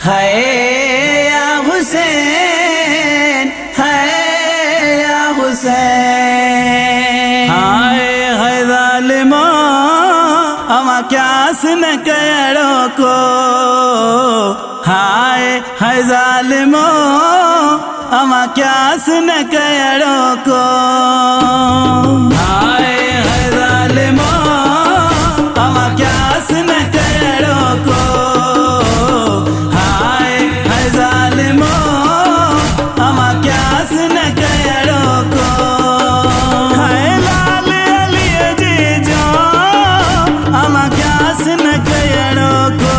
है या हुसैन, है या हुसैन। हाय है ज़ालिमो अमा क्यास न करो को, हाय है ज़ालिमो अमा क्यास न करो को। हाय है ज़ालिमो अमा क्यास न करो को, हाय है ज़ालिमो अमा क्यास न करो को। हाय लाल अली जी जो अमा क्यास न करो को,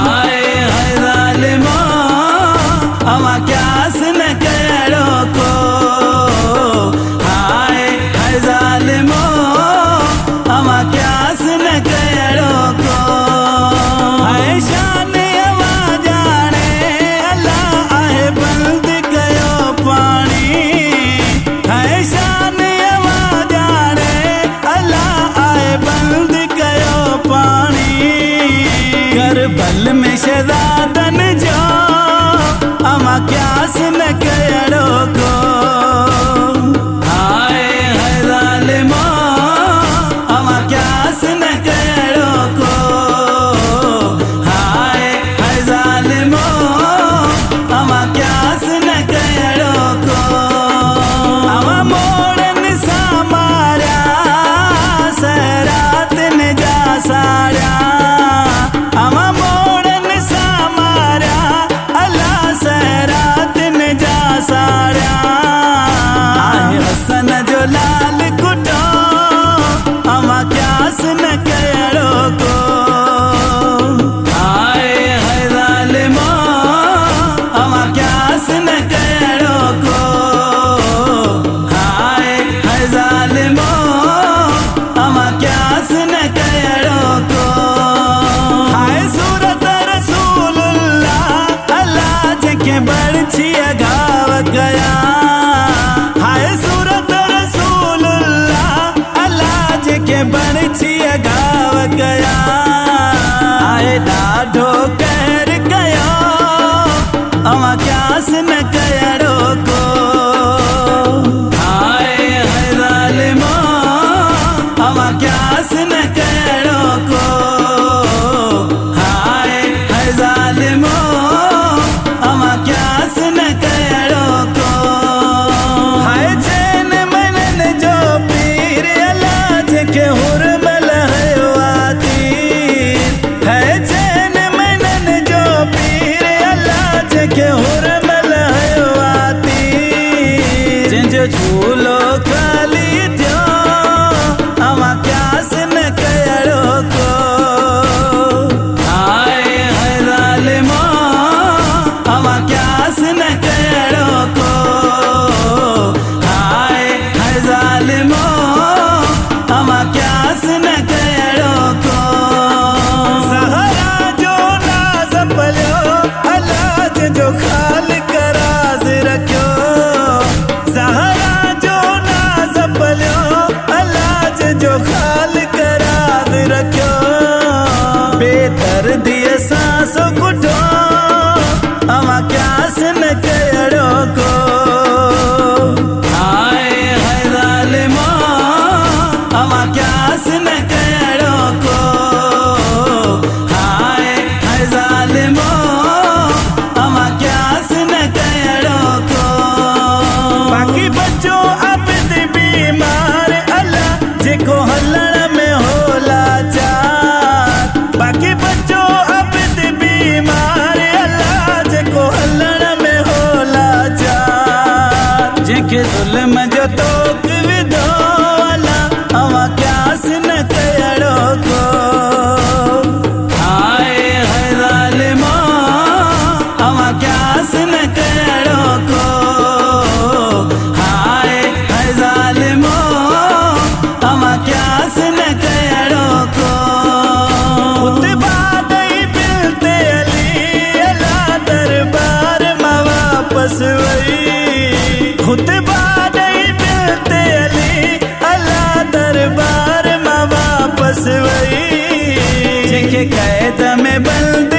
हाय है ज़ालिमो अमा क्यास न करो को, हाय है ज़ालिमो अमा क्यास न करो को। हाय शान अमा जाने अल्लाह आहे बंद कयो पानी, हाय शान अमा जाने अल्लाह आहे बंद कयो पानी। करबल में शहज़ादन जो अमा क्यास न करो को, हाय है ज़ालिमो अमा क्यास न करो को, हाय है ज़ालिमो अमा क्यास न करो को। अमा मोड़न सा मारा सरात न जा सारा, अमा मोड़न सा मारा अल्लाह सरात न जा सारा। आहे हसन जो लाल कुटो अमा क्यास न करो को, हाय है ज़ालिमो अमा क्यास न करो को, हाय है ज़ालिमो अमा क्यास न करो को। हाय सूरत रसूलुल्लाह अल्लाह जके बड़छी अगाव गया, हाय सूरत रसूलुल्लाह अल्लाह जके बड़छी अगाव गया। हाय ॾाढो कहर कयो अमा क्यास न करो को, हाय है ज़ालिमो अमा क्यास न करो को, हाय है ज़ालिमो अमा क्यास न करो को। हाय चैन मनन जो पीर अल्लाह जके हुरमल हयो आतीर, है चैन मनन जो पीर अल्लाह जके हुरमल हयो आतीर। जंहिंजो झूलो खाली थियो अमा क्यास न करो को, हाय है ज़ालिमो अमा क्यास न करो को, हाय है ज़ालिमो अमा क्यास न करो को। ज़हरा जो नाज़ पलियो अल्लाह जो खाल कराज़ रखियो, ज़हरा जो नाज़ पलियो अल्लाह जो खाल कराज़ रखियो। बेदर्दी सांसो कुटो अमा क्यास न करो को, हाय है ज़ालिमो अमा क्यास न करो को, हाय है ज़ालिमो अमा क्यास न करो को। बाकी बच्चों अब्द बीमार अल्लाह जेको हलण में होला चार, बाकी बच्चों अब्द बीमार अल्लाह जेको हलण में होला चार। जेके ज़ुल्म जो तोक विधो अल्लाह अमा क्यास न करो को, हाय है ज़ालिमो अमा क्यास न करो को, हाय है ज़ालिमो अमा क्यास न करो को। खुतबा दई बिलते अली अल्लाह दरबार में वापस वई, खुतबा दई बिलते अली अल्लाह दरबार में वापस वई। जेके कैद में बंद